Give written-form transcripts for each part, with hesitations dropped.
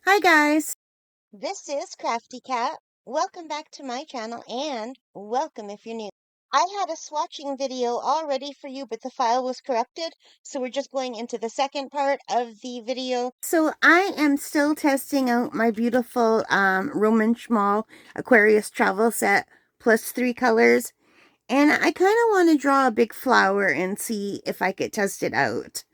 Hi guys. This is Crafty Cat. Welcome back to my channel and welcome if you're new. I had a swatching video all ready for you, but the file was corrupted, so we're just going into the second part of the video. So I am still testing out my beautiful Roman Szmal Aquarius travel set plus 3 colors. And I kind of want to draw a big flower and see if I could test it out.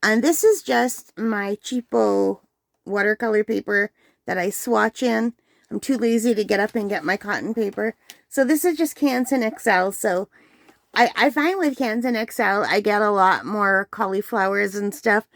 And this is just my cheapo watercolor paper that I swatch in. I'm too lazy to get up and get my cotton paper. So this is just Canson XL. So I find with Canson XL, I get a lot more cauliflowers and stuff.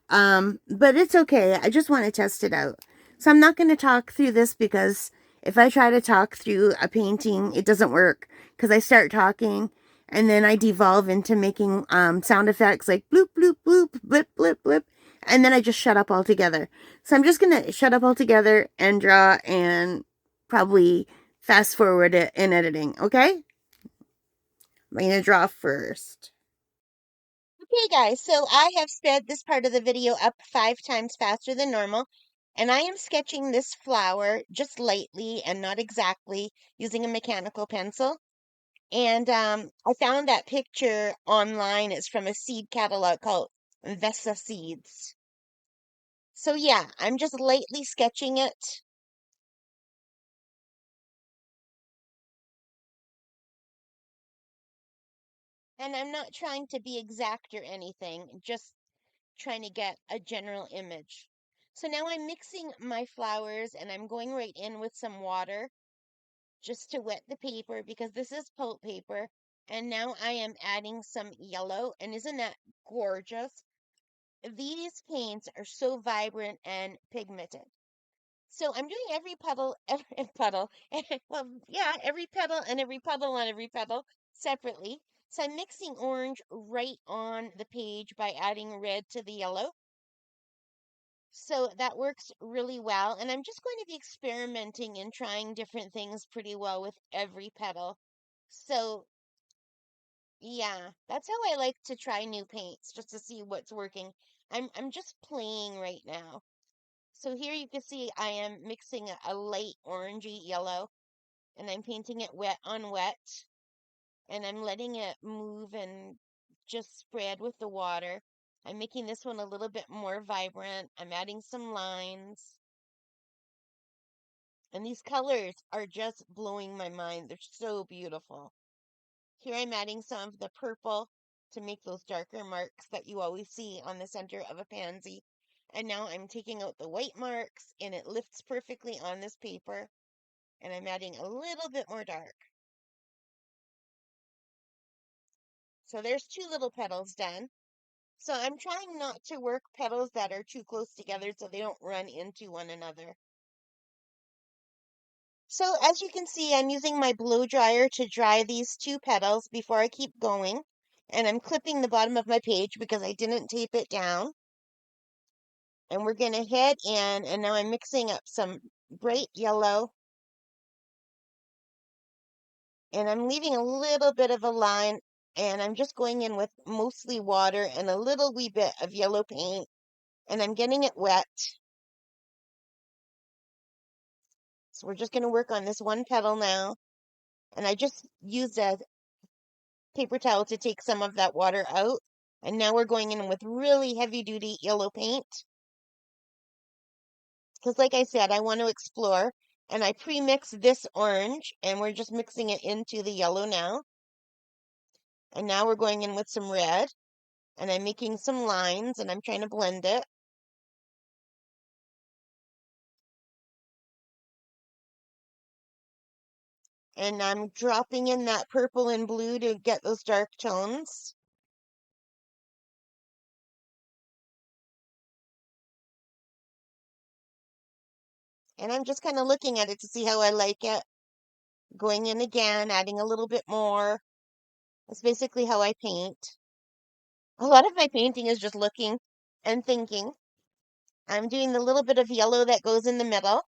But it's okay. I just want to test it out. So I'm not going to talk through this because if I try to talk through a painting, it doesn't work because I start talking and then I devolve into making sound effects like bloop, bloop, bloop, blip, blip, blip. And then I just shut up altogether. So I'm just going to shut up altogether and draw and probably fast forward it in editing. Okay? I'm going to draw first. Okay, guys, so I have sped this part of the video up 5 times faster than normal, and I am sketching this flower just lightly and not exactly using a mechanical pencil. And I found that picture online. It's from a seed catalog called Vesa Seeds. So yeah, I'm just lightly sketching it. And I'm not trying to be exact or anything, just trying to get a general image. So now I'm mixing my flowers and I'm going right in with some water just to wet the paper because this is pulp paper. And now I am adding some yellow. And isn't that gorgeous? These paints are so vibrant and pigmented. So I'm doing every puddle, every puddle, well, yeah, every petal and every puddle on every petal separately. So I'm mixing orange right on the page by adding red to the yellow. So that works really well. And I'm just going to be experimenting and trying different things pretty well with every petal. So yeah, that's how I like to try new paints, just to see what's working. I'm just playing right now. So here you can see I am mixing a light orangey yellow and I'm painting it wet on wet and I'm letting it move and just spread with the water. I'm making this one a little bit more vibrant. I'm adding some lines. And these colors are just blowing my mind. They're so beautiful. Here I'm adding some of the purple to make those darker marks that you always see on the center of a pansy. And now I'm taking out the white marks and it lifts perfectly on this paper. And I'm adding a little bit more dark. So there's 2 little petals done. So I'm trying not to work petals that are too close together so they don't run into one another. So as you can see, I'm using my blow dryer to dry these 2 petals before I keep going. And I'm clipping the bottom of my page because I didn't tape it down. And we're going to head in, and now I'm mixing up some bright yellow. And I'm leaving a little bit of a line, and I'm just going in with mostly water and a little wee bit of yellow paint. And I'm getting it wet. So we're just going to work on this 1 petal now. And I just used a paper towel to take some of that water out. And now we're going in with really heavy duty yellow paint. Because like I said, I want to explore. And I pre-mixed this orange and we're just mixing it into the yellow now. And now we're going in with some red. And I'm making some lines and I'm trying to blend it. And I'm dropping in that purple and blue to get those dark tones. And I'm just kind of looking at it to see how I like it. Going in again, adding a little bit more. That's basically how I paint. A lot of my painting is just looking and thinking. I'm doing the little bit of yellow that goes in the middle.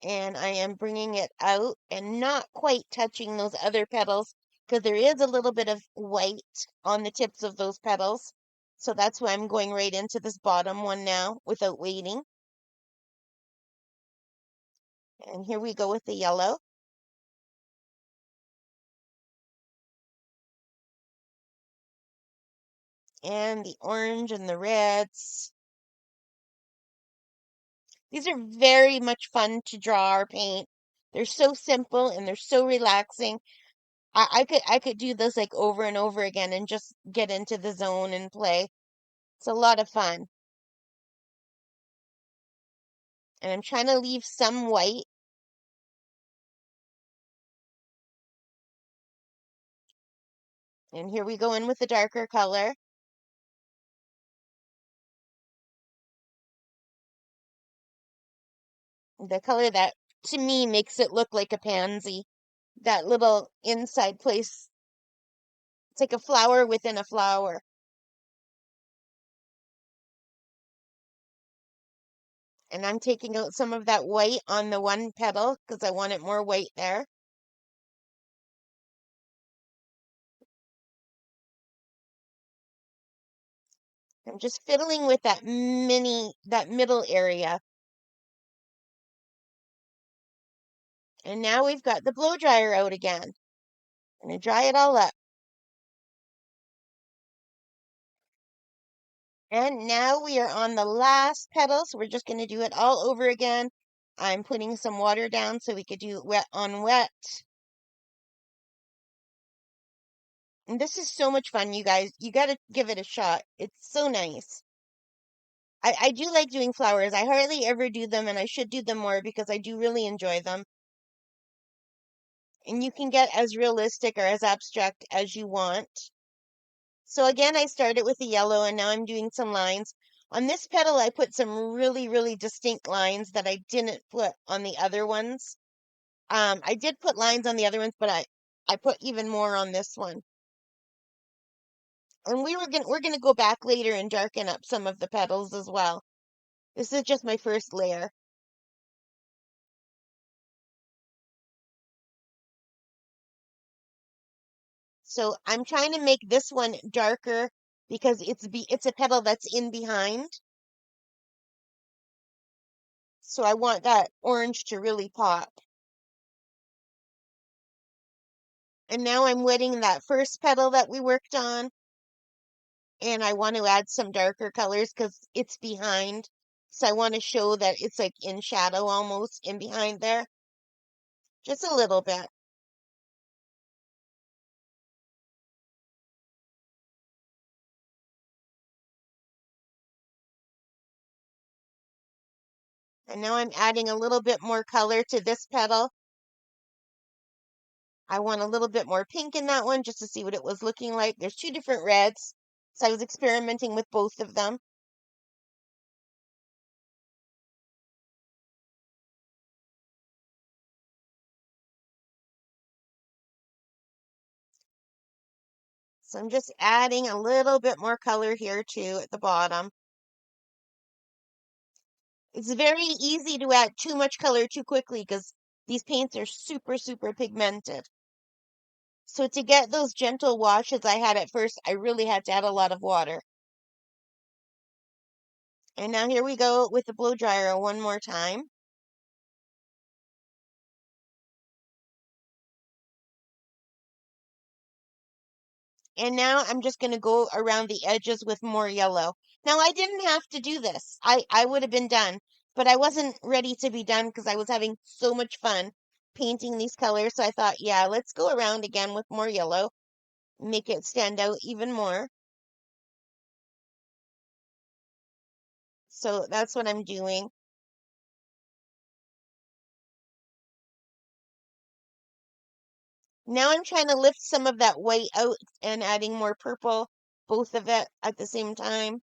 And I am bringing it out and not quite touching those other petals because there is a little bit of white on the tips of those petals. So that's why I'm going right into this bottom one now without waiting. And here we go with the yellow. And the orange and the reds. These are very much fun to draw or paint. They're so simple and they're so relaxing. I could do this like over and over again and just get into the zone and play. It's a lot of fun. And I'm trying to leave some white. And here we go in with the darker color. The color that to me makes it look like a pansy. That little inside place. It's like a flower within a flower. And I'm taking out some of that white on the one petal because I wanted more white there. I'm just fiddling with that middle area. And now we've got the blow dryer out again. I'm going to dry it all up. And now we are on the last petal, so we're just going to do it all over again. I'm putting some water down so we could do wet on wet. And this is so much fun, you guys. You got to give it a shot. It's so nice. I do like doing flowers. I hardly ever do them, and I should do them more because I do really enjoy them. And you can get as realistic or as abstract as you want. So again, I started with the yellow and now I'm doing some lines. On this petal, I put some really, really distinct lines that I didn't put on the other ones. I did put lines on the other ones, but I put even more on this one. And we're gonna go back later and darken up some of the petals as well. This is just my first layer. So I'm trying to make this one darker because it's a petal that's in behind. So I want that orange to really pop. And now I'm wetting that first petal that we worked on. And I want to add some darker colors because it's behind. So I want to show that it's like in shadow almost in behind there. Just a little bit. And now I'm adding a little bit more color to this petal. I want a little bit more pink in that one just to see what it was looking like. There's two different reds. So I was experimenting with both of them. So I'm just adding a little bit more color here too at the bottom. It's very easy to add too much color too quickly because these paints are super, super pigmented. So to get those gentle washes I had at first, I really had to add a lot of water. And now here we go with the blow dryer one more time. And now I'm just going to go around the edges with more yellow. Now I didn't have to do this. I would have been done, but I wasn't ready to be done because I was having so much fun painting these colors. So I thought, yeah, let's go around again with more yellow, make it stand out even more. So that's what I'm doing. Now I'm trying to lift some of that white out and adding more purple, both of it at the same time.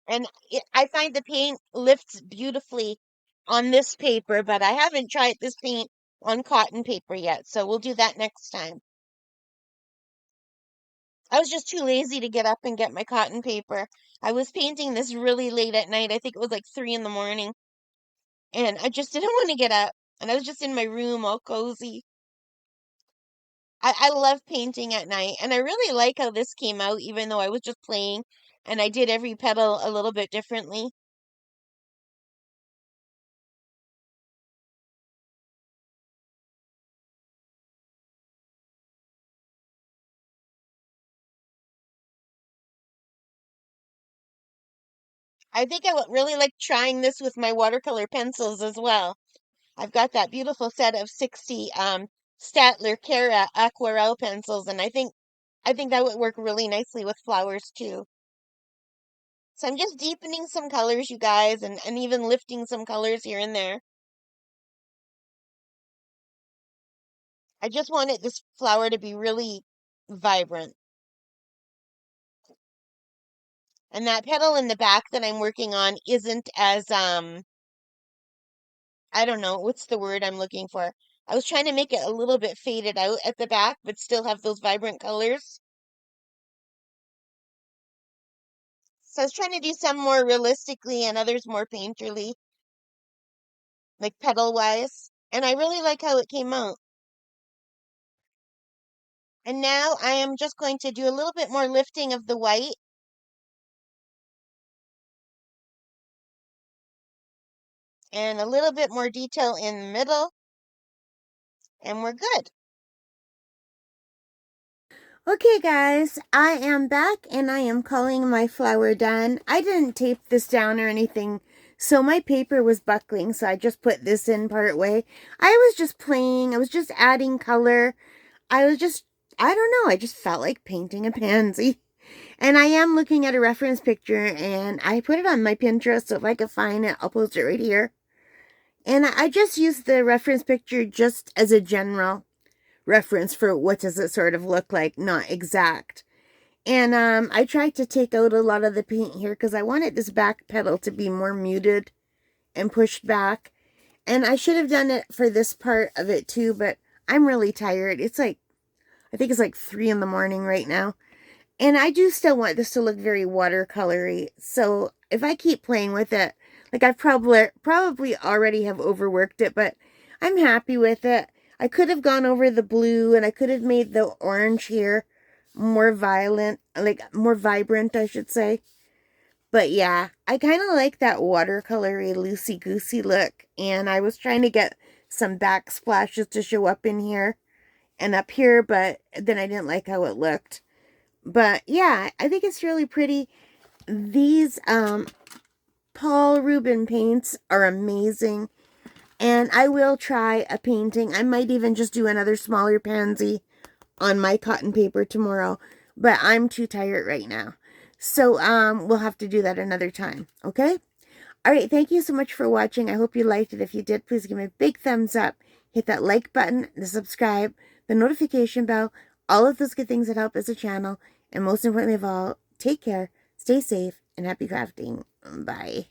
And I find the paint lifts beautifully on this paper, but I haven't tried this paint on cotton paper yet, so we'll do that next time. I was just too lazy to get up and get my cotton paper. I was painting this really late at night. I think it was like 3 in the morning, and I just didn't want to get up. And I was just in my room all cozy. I love painting at night, and I really like how this came out, even though I was just playing and I did every petal a little bit differently. I think I would really like trying this with my watercolor pencils as well. I've got that beautiful set of 60 Statler Cara aquarelle pencils, and I think that would work really nicely with flowers too. So I'm just deepening some colors, you guys, and even lifting some colors here and there. I just wanted this flower to be really vibrant. And that petal in the back that I'm working on isn't as I don't know, what's the word I'm looking for? I was trying to make it a little bit faded out at the back, but still have those vibrant colors. So I was trying to do some more realistically and others more painterly, like petal wise. And I really like how it came out. And now I am just going to do a little bit more lifting of the white and a little bit more detail in the middle, and we're good. Okay, guys, I am back and I am calling my flower done. I didn't tape this down or anything, so my paper was buckling, so I just put this in part way. I was just playing, I was just adding color. I don't know, I just felt like painting a pansy. And I am looking at a reference picture and I put it on my Pinterest, so if I can find it, I'll post it right here. And I just used the reference picture just as a general reference for what does it sort of look like, not exact. And I tried to take out a lot of the paint here because I wanted this back pedal to be more muted and pushed back. And I should have done it for this part of it too, but I'm really tired. It's like, I think it's like 3 in the morning right now. And I do still want this to look very watercolory. So if I keep playing with it, like I've probably already have overworked it, but I'm happy with it. I could have gone over the blue and I could have made the orange here more violent, like more vibrant, I should say. But yeah, I kind of like that watercolory loosey-goosey look. And I was trying to get some backsplashes to show up in here and up here, but then I didn't like how it looked. But yeah, I think it's really pretty. These Paul Rubin paints are amazing. And I will try a painting. I might even just do another smaller pansy on my cotton paper tomorrow. But I'm too tired right now. So we'll have to do that another time. Okay? Alright, thank you so much for watching. I hope you liked it. If you did, please give me a big thumbs up. Hit that like button, the subscribe, the notification bell, all of those good things that help as a channel. And most importantly of all, take care, stay safe, and happy crafting. Bye.